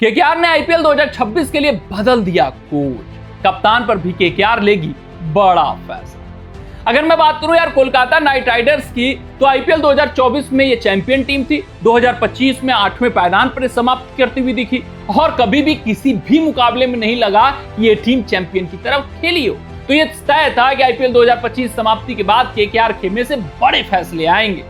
KKR ने IPL 2026 के लिए बदल दिया कोच, कप्तान पर भी केकेआर लेगी बड़ा फैसला। अगर मैं बात करूं यार कोलकाता नाइट राइडर्स की, तो आईपीएल 2024 में ये चैंपियन टीम थी, 2025 में 8वें पायदान पर समाप्त करती हुई दिखी और कभी भी किसी भी मुकाबले में नहीं लगा कि ये टीम चैंपियन की तरफ खेली हो। तो ये तय था कि आईपीएल 2025 समाप्ति के बाद केकेआर खेमे से बड़े फैसले आएंगे।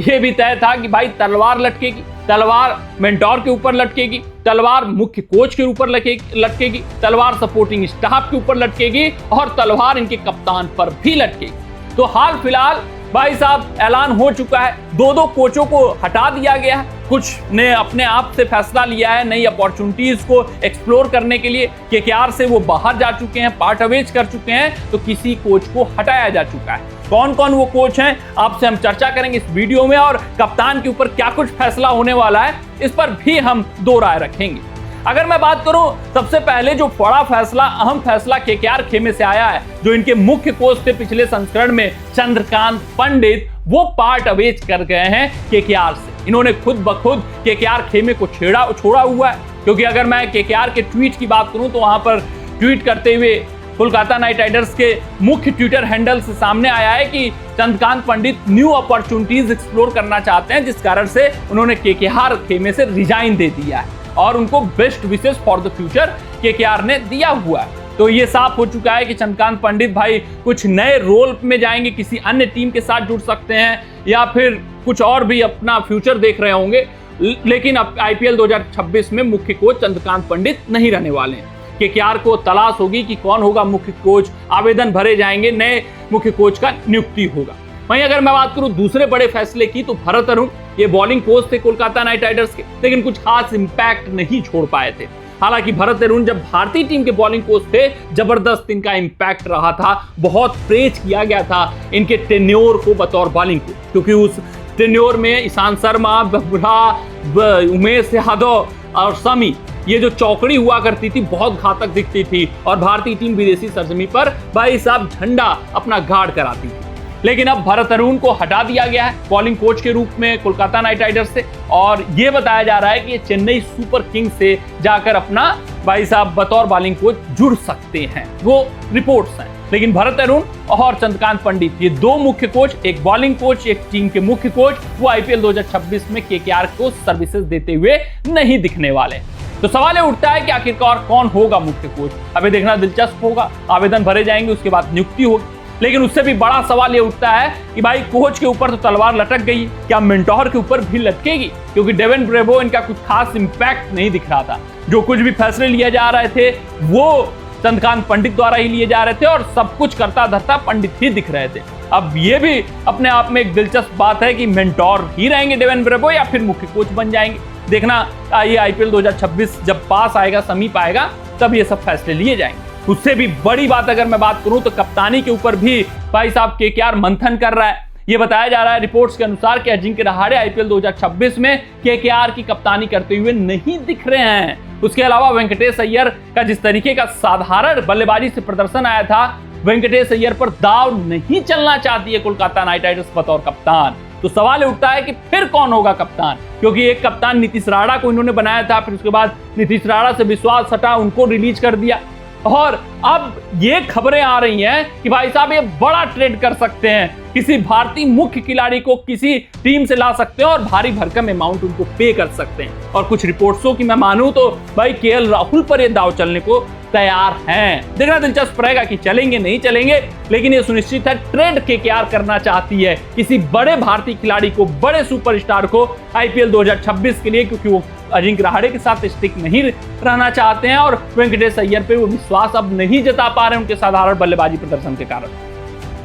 ये भी तय था कि भाई तलवार लटकेगी, तलवार मेंटोर के ऊपर लटकेगी, तलवार मुख्य कोच के ऊपर लटकेगी, तलवार सपोर्टिंग स्टाफ के ऊपर लटकेगी और तलवार इनके कप्तान पर भी लटकेगी। तो हाल फिलहाल भाई साहब ऐलान हो चुका है, दो कोचों को हटा दिया गया है, कुछ ने अपने आप से फैसला लिया है नई अपॉर्चुनिटीज को एक्सप्लोर करने के लिए। केकेआर से वो बाहर जा चुके हैं, पार्ट अवेज कर चुके हैं, तो किसी कोच को हटाया जा चुका है। कौन कौन वो कोच हैं आपसे हम चर्चा करेंगे इस वीडियो में, और कप्तान के ऊपर क्या कुछ फैसला होने वाला है इस पर भी हम दो राय रखेंगे। अगर मैं बात करूं सबसे पहले जो बड़ा फैसला, अहम फैसला केकेआर खेमे से आया है, जो इनके मुख्य कोच थे पिछले संस्करण में चंद्रकांत पंडित, वो पार्ट अवेज कर गए हैं केकेआर से। इन्होंने खुद ब खुद केकेआर खेमे को छोड़ा हुआ है, क्योंकि अगर मैं केकेआर के ट्वीट की बात करूं तो वहां पर ट्वीट करते हुए कोलकाता नाइट राइडर्स के मुख्य ट्विटर हैंडल से सामने आया है कि Chandrakant Pandit new opportunities explore करना चाहते हैं, जिस कारण से उन्होंने केकेआर खेमे से रिजाइन दे दिया है और उनको best wishes for the future KKR ने दिया हुआ है। तो ये साफ हो चुका है कि चंद्रकांत पंडित भाई कुछ नए रोल में जाएंगे, किसी अन्य टीम के साथ जुड़ सकते हैं या फिर कुछ और भी अपना फ्यूचर देख रहे होंगे, लेकिन अब आईपीएल 2026 में मुख्य कोच चंद्रकांत पंडित नहीं रहने वाले हैं। केकेआर को तलाश होगी कि कौन होगा मुख्य कोच, आवेदन भरे जाएंगे, नए मुख्य कोच का नियुक्ति होगा। वहीं अगर मैं बात करूं दूसरे बड़े फैसले की, तो भरत अरुण ये बॉलिंग कोच थे कोलकाता नाइट राइडर्स के, लेकिन कुछ खास इंपैक्ट नहीं छोड़ पाए थे। हालांकि भरत अरुण जब भारतीय टीम के बॉलिंग कोच थे, जबरदस्त इनका इंपैक्ट रहा था, बहुत प्रेज किया गया था इनके टेन्योर को बतौर बॉलिंग कोच, क्योंकि उस टेन्योर में ईशांत शर्मा, बुमराह, उमेश यादव और शमी, ये जो चौकड़ी हुआ करती थी बहुत घातक दिखती थी और भारतीय टीम विदेशी सरजमी पर भाई साहब झंडा अपना गाड़ कराती थी। लेकिन अब भरत अरुण को हटा दिया गया है बॉलिंग कोच के रूप में कोलकाता नाइट राइडर्स से, और ये बताया जा रहा है कि ये चेन्नई सुपर किंग्स से जाकर अपना भाई साहब बतौर बॉलिंग कोच जुड़ सकते हैं, वो रिपोर्ट्स हैं। लेकिन भरत अरुण और चंद्रकांत पंडित, ये दो मुख्य कोच, एक बॉलिंग कोच, एक टीम के मुख्य कोच, वो आईपीएल 2026 में केकेआर को सर्विसेज देते हुए नहीं दिखने वाले। तो सवाल ये उठता है कि आखिरकार कौन होगा मुख्य कोच। अभी देखना दिलचस्प होगा, आवेदन भरे जाएंगे, उसके बाद नियुक्ति होगी। लेकिन उससे भी बड़ा सवाल ये उठता है कि भाई कोच के ऊपर तो तलवार लटक गई, क्या मेंटोर के ऊपर भी लटकेगी? क्योंकि डेवन ब्रेवो इनका कुछ खास इंपैक्ट नहीं दिख रहा था। जो कुछ भी फैसले लिए जा रहे थे वो चंद्रकांत पंडित द्वारा ही लिए जा रहे थे और सब कुछ करता धरता पंडित ही दिख रहे थे। अब ये भी अपने आप में एक दिलचस्प बात है कि मेंटोर ही रहेंगे डेवन ब्रेवो या फिर मुख्य कोच बन जाएंगे। देखना ये आईपीएल 2026 जब पास आएगा, समीप आएगा, तब ये सब फैसले लिए जाएंगे। उससे भी बड़ी बात अगर मैं बात करूं तो कप्तानी के ऊपर भी भाई साहब केकेआर मंथन कर रहा है। ये बताया जा रहा है रिपोर्ट्स के अनुसार कि अजिंक्य रहाणे आईपीएल 2026 में केकेआर की कप्तानी करते हुए नहीं दिख रहे हैं। उसके अलावा वेंकटेश अय्यर का जिस तरीके का साधारण बल्लेबाजी से प्रदर्शन आया था, वेंकटेश अय्यर पर दाव नहीं चलना चाहती है कोलकाता नाइट राइडर्स बतौर कप्तान। तो सवाल उठता है कि फिर कौन होगा कप्तान, क्योंकि एक कप्तान नीतीश राणा को इन्होंने बनाया था, फिर उसके बाद नीतीश राणा से विश्वास हटा, उनको रिलीज कर दिया, और अब ये खबरें आ रही हैं कि भाई साहब ये बड़ा ट्रेड कर सकते हैं, किसी भारतीय मुख्य खिलाड़ी को किसी टीम से ला सकते हैं और भारी भरकम अमाउंट उनको पे कर सकते हैं। और कुछ रिपोर्ट्सों की मैं मानूं तो भाई केएल राहुल पर ये दाव चलने को तैयार हैं। देखना दिलचस्प रहेगा कि चलेंगे नहीं चलेंगे, लेकिन ये सुनिश्चित है ट्रेड केकेआर करना चाहती है किसी बड़े भारतीय खिलाड़ी को, बड़े सुपरस्टार को आईपीएल 2026 के लिए, क्योंकि वो अजिंक्य रहाणे के साथ स्टिक नहीं रहना चाहते हैं और वेंकटेश अय्यर पे वो विश्वास अब नहीं जता पा रहे हैं उनके साधारण बल्लेबाजी प्रदर्शन के कारण।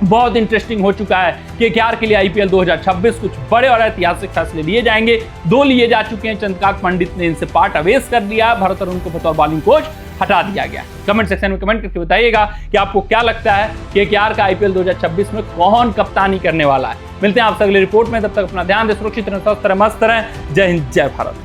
बहुत इंटरेस्टिंग हो चुका है केकेआर के लिए आईपीएल 2026, कुछ बड़े और ऐतिहासिक फैसले लिए जाएंगे। दो लिए जा चुके हैं, चंद्रकांत पंडित ने इनसे पार्ट अवेज कर दिया, भरत अरुण को बतौर बॉलिंग कोच हटा दिया गया। कमेंट सेक्शन में कमेंट करके बताइएगा कि आपको क्या लगता है केकेआर का आईपीएल 2026 में कौन कप्तानी करने वाला है। मिलते हैं आपसे अगली रिपोर्ट में, तब तक अपना ध्यान दें, सुरक्षित रहें, स्वस्थ रहें, मस्त रहें। जय हिंद, जय भारत।